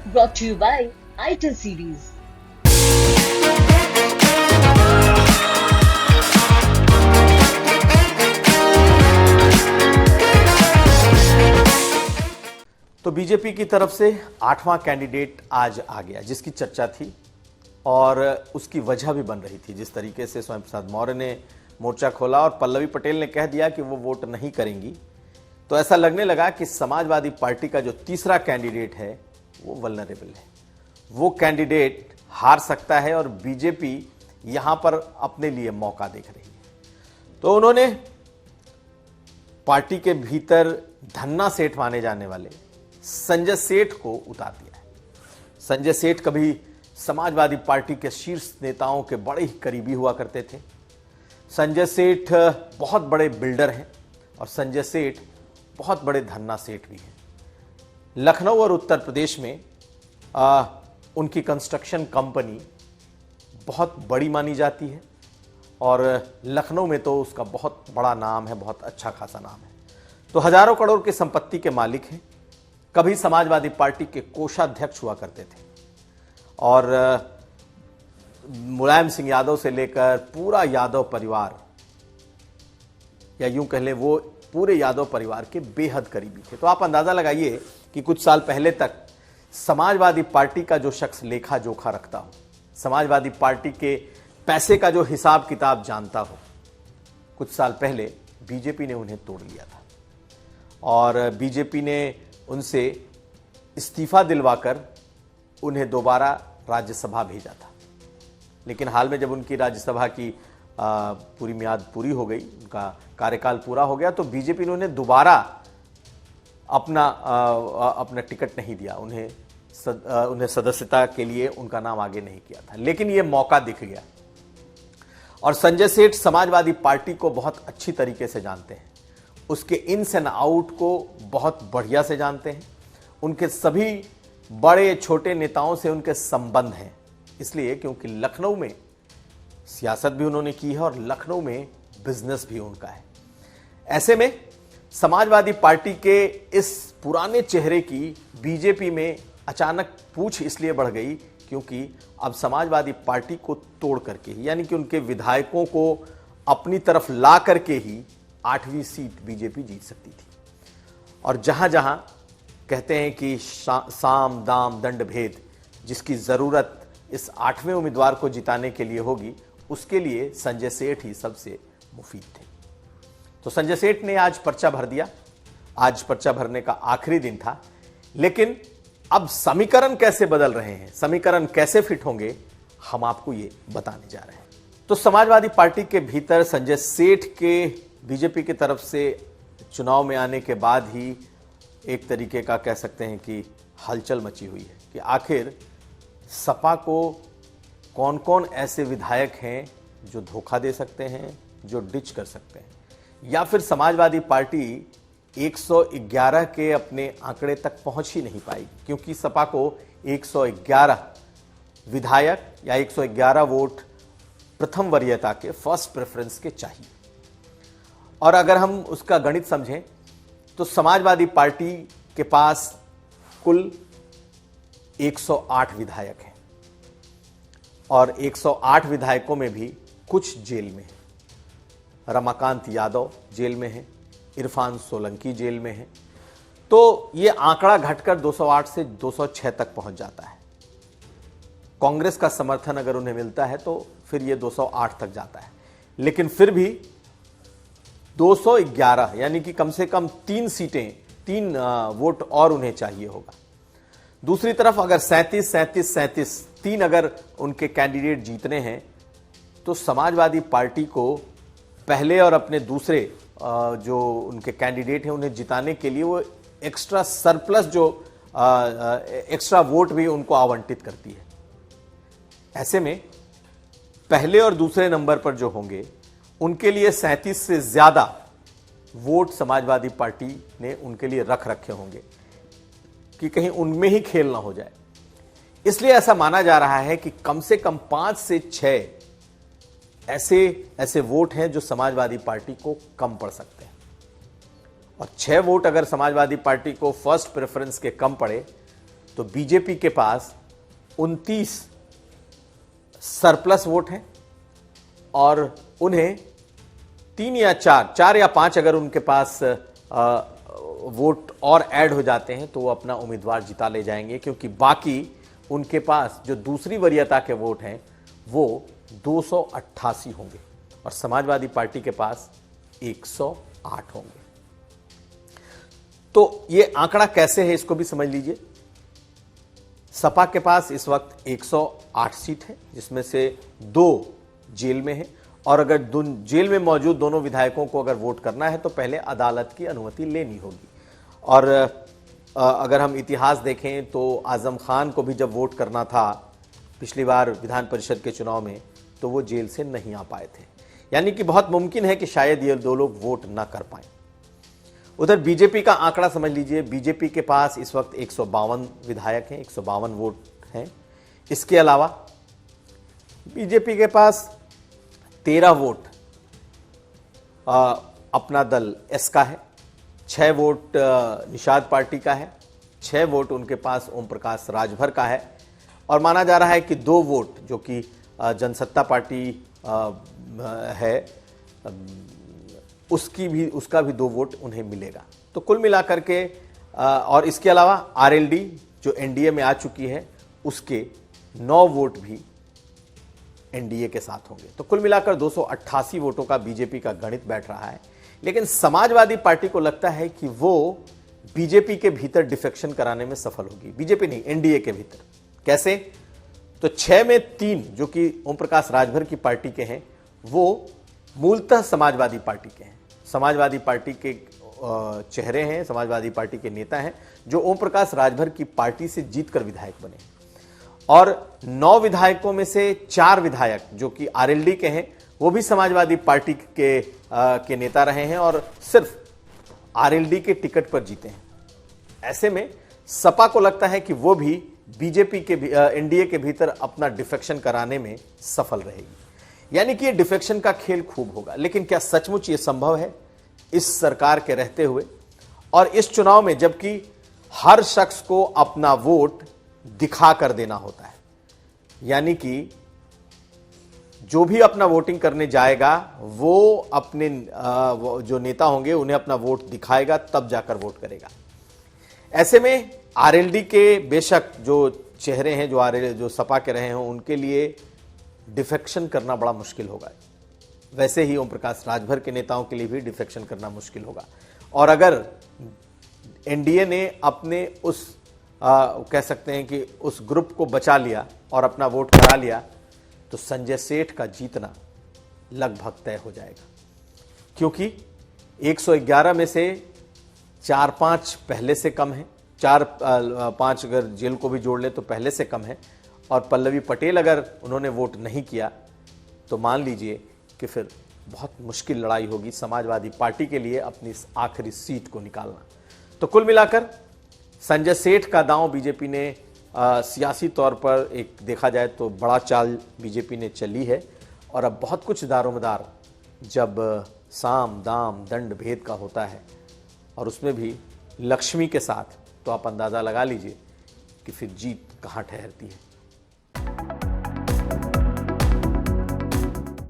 brought to you by ITIL series. तो BJP की तरफ से 8वां कैंडिडेट आज आ गया, जिसकी चर्चा थी और उसकी वजह भी बन रही थी। जिस तरीके से स्वयं प्रसाद मौर्य ने मोर्चा खोला और पल्लवी पटेल ने कह दिया कि वो वोट नहीं करेंगी, तो ऐसा लगने लगा कि समाजवादी पार्टी का जो तीसरा कैंडिडेट है वो वल्नरेबल है, वो कैंडिडेट हार सकता है और बीजेपी यहां पर अपने लिए मौका देख रही है। तो उन्होंने पार्टी के भीतर धन्ना सेठ माने जाने वाले संजय सेठ को उतार दिया है। संजय सेठ कभी समाजवादी पार्टी के शीर्ष नेताओं के बड़े ही करीबी हुआ करते थे। संजय सेठ बहुत बड़े बिल्डर हैं और संजय सेठ बहुत बड़े धन्ना सेठ भी हैं। लखनऊ और उत्तर प्रदेश में उनकी कंस्ट्रक्शन कंपनी बहुत बड़ी मानी जाती है और लखनऊ में तो उसका बहुत बड़ा नाम है, बहुत अच्छा खासा नाम है। तो हजारों करोड़ की संपत्ति के मालिक हैं। कभी समाजवादी पार्टी के कोषाध्यक्ष हुआ करते थे और मुलायम सिंह यादव से लेकर पूरा यादव परिवार, या यूं कह लें वो पूरे यादव परिवार के बेहद करीबी थे। तो आप अंदाजा लगाइए कि कुछ साल पहले तक समाजवादी पार्टी का जो शख्स लेखा जोखा रखता हो, समाजवादी पार्टी के पैसे का जो हिसाब किताब जानता हो, कुछ साल पहले बीजेपी ने उन्हें तोड़ लिया था और बीजेपी ने उनसे इस्तीफा दिलवाकर उन्हें दोबारा राज्यसभा भेजा था। लेकिन हाल में जब उनकी राज्यसभा की पूरी मियाद पूरी हो गई, उनका कार्यकाल पूरा हो गया, तो बीजेपी ने उन्हें दोबारा अपना टिकट नहीं दिया, उन्हें सदस्यता के लिए उनका नाम आगे नहीं किया था। लेकिन यह मौका दिख गया और संजय सेठ समाजवादी पार्टी को बहुत अच्छी तरीके से जानते हैं, उसके इन्स एंड आउट को बहुत बढ़िया से जानते हैं, उनके सभी बड़े छोटे नेताओं से उनके संबंध हैं। इसलिए क्योंकि लखनऊ में सियासत भी उन्होंने की है और लखनऊ में बिजनेस भी उनका है। ऐसे में समाजवादी पार्टी के इस पुराने चेहरे की बीजेपी में अचानक पूछ इसलिए बढ़ गई क्योंकि अब समाजवादी पार्टी को तोड़ करके ही, यानी कि उनके विधायकों को अपनी तरफ ला करके ही 8वीं सीट बीजेपी जीत सकती थी। और जहां जहां कहते हैं कि साम दाम दंड भेद, जिसकी जरूरत इस 8वें उम्मीदवार को जिताने के लिए होगी, उसके लिए संजय सेठ ही सबसे मुफीद थे। तो संजय सेठ ने आज पर्चा भर दिया। आज पर्चा भरने का आखिरी दिन था, लेकिन अब समीकरण कैसे बदल रहे हैं, समीकरण कैसे फिट होंगे, हम आपको ये बताने जा रहे हैं। तो समाजवादी पार्टी के भीतर संजय सेठ के बीजेपी की तरफ से चुनाव में आने के बाद ही एक तरीके का कह सकते हैं कि हलचल मची हुई है कि आखिर सपा को कौन कौन ऐसे विधायक हैं जो धोखा दे सकते हैं, जो डिच कर सकते हैं, या फिर समाजवादी पार्टी 111 के अपने आंकड़े तक पहुंच ही नहीं पाएगी, क्योंकि सपा को 111 विधायक या 111 वोट प्रथम वरीयता के, फर्स्ट प्रेफरेंस के चाहिए। और अगर हम उसका गणित समझें तो समाजवादी पार्टी के पास कुल 108 विधायक हैं और 108 विधायकों में भी कुछ जेल में हैं। रमाकांत यादव जेल में हैं, इरफान सोलंकी जेल में हैं। तो ये आंकड़ा घटकर 208 से 206 तक पहुंच जाता है। कांग्रेस का समर्थन अगर उन्हें मिलता है तो फिर ये 208 तक जाता है, लेकिन फिर भी 211 यानी कि कम से कम 3 सीटें, 3 वोट और उन्हें चाहिए होगा। दूसरी तरफ अगर 37, 37, 37 3 अगर उनके कैंडिडेट जीतने हैं तो समाजवादी पार्टी को पहले और अपने दूसरे जो उनके कैंडिडेट हैं उन्हें जिताने के लिए वो एक्स्ट्रा सरप्लस जो एक्स्ट्रा वोट भी उनको आवंटित करती है। ऐसे में पहले और दूसरे नंबर पर जो होंगे उनके लिए 37 से ज्यादा वोट समाजवादी पार्टी ने उनके लिए रख रखे होंगे कि कहीं उनमें ही खेल ना हो जाए। इसलिए ऐसा माना जा रहा है कि कम से कम 5 से 6 ऐसे वोट हैं जो समाजवादी पार्टी को कम पड़ सकते हैं। और 6 वोट अगर समाजवादी पार्टी को फर्स्ट प्रेफरेंस के कम पड़े तो बीजेपी के पास 29 सरप्लस वोट हैं और उन्हें 3 या 4 या 5 अगर उनके पास वोट और ऐड हो जाते हैं तो वो अपना उम्मीदवार जिता ले जाएंगे, क्योंकि बाकी उनके पास जो दूसरी वरीयता के वोट हैं वो 288 होंगे और समाजवादी पार्टी के पास 108 होंगे। तो ये आंकड़ा कैसे है इसको भी समझ लीजिए। सपा के पास इस वक्त 108 सीट है, जिसमें से 2 जेल में है और अगर जेल में मौजूद दोनों विधायकों को अगर वोट करना है तो पहले अदालत की अनुमति लेनी होगी। और अगर हम इतिहास देखें तो आजम खान को भी जब वोट करना था पिछली बार विधान परिषद के चुनाव में तो वो जेल से नहीं आ पाए थे, यानी कि बहुत मुमकिन है कि शायद ये 2 लोग वोट ना कर पाए। उधर बीजेपी का आंकड़ा समझ लीजिए। बीजेपी के पास इस वक्त 152 विधायक हैं, 152 वोट हैं। इसके अलावा बीजेपी के पास 13 वोट अपना दल एस का है, 6 वोट निषाद पार्टी का है, 6 वोट उनके पास ओम प्रकाश राजभर का है और माना जा रहा है कि 2 वोट जो कि जनसत्ता पार्टी है उसका भी 2 वोट उन्हें मिलेगा। तो कुल मिलाकर के और इसके अलावा आरएलडी जो एनडीए में आ चुकी है उसके 9 वोट भी एनडीए के साथ होंगे। तो कुल मिलाकर 288 वोटों का बीजेपी का गणित बैठ रहा है। लेकिन समाजवादी पार्टी को लगता है कि वो बीजेपी के भीतर डिफेक्शन कराने में सफल होगी। बीजेपी नहीं, एनडीए के भीतर। कैसे? तो 6 में 3 जो कि ओम प्रकाश राजभर की पार्टी के हैं वो मूलतः समाजवादी पार्टी के हैं, समाजवादी पार्टी के चेहरे हैं, समाजवादी पार्टी के नेता हैं जो ओम प्रकाश राजभर की पार्टी से जीतकर विधायक बने। और 9 विधायकों में से 4 विधायक जो कि आरएलडी के हैं वो भी समाजवादी पार्टी के नेता रहे हैं और सिर्फ आरएलडी के टिकट पर जीते हैं। ऐसे में सपा को लगता है कि वो भी बीजेपी के एनडीए के भीतर अपना डिफेक्शन कराने में सफल रहेगी, यानी कि ये डिफेक्शन का खेल खूब होगा। लेकिन क्या सचमुच ये संभव है इस सरकार के रहते हुए और इस चुनाव में, जबकि हर शख्स को अपना वोट दिखा कर देना होता है, यानी कि जो भी अपना वोटिंग करने जाएगा वो अपने जो नेता होंगे उन्हें अपना वोट दिखाएगा तब जाकर वोट करेगा। ऐसे में आरएलडी के बेशक जो चेहरे हैं जो सपा के रहे हों उनके लिए डिफेक्शन करना बड़ा मुश्किल होगा। वैसे ही ओम प्रकाश राजभर के नेताओं के लिए भी डिफेक्शन करना मुश्किल होगा। और अगर एनडीए ने अपने उस कह सकते हैं कि उस ग्रुप को बचा लिया और अपना वोट करा लिया तो संजय सेठ का जीतना लगभग तय हो जाएगा, क्योंकि 111 में से 4-5 पहले से कम है, 4-5 अगर जेल को भी जोड़ ले तो पहले से कम है। और पल्लवी पटेल अगर उन्होंने वोट नहीं किया तो मान लीजिए कि फिर बहुत मुश्किल लड़ाई होगी समाजवादी पार्टी के लिए अपनी इस आखिरी सीट को निकालना। तो कुल मिलाकर संजय सेठ का दांव बीजेपी ने सियासी तौर पर एक देखा जाए तो बड़ा चाल बीजेपी ने चली है और अब बहुत कुछ दारोमदार जब साम दाम दंड भेद का होता है और उसमें भी लक्ष्मी के साथ, तो आप अंदाज़ा लगा लीजिए कि फिर जीत कहाँ ठहरती है।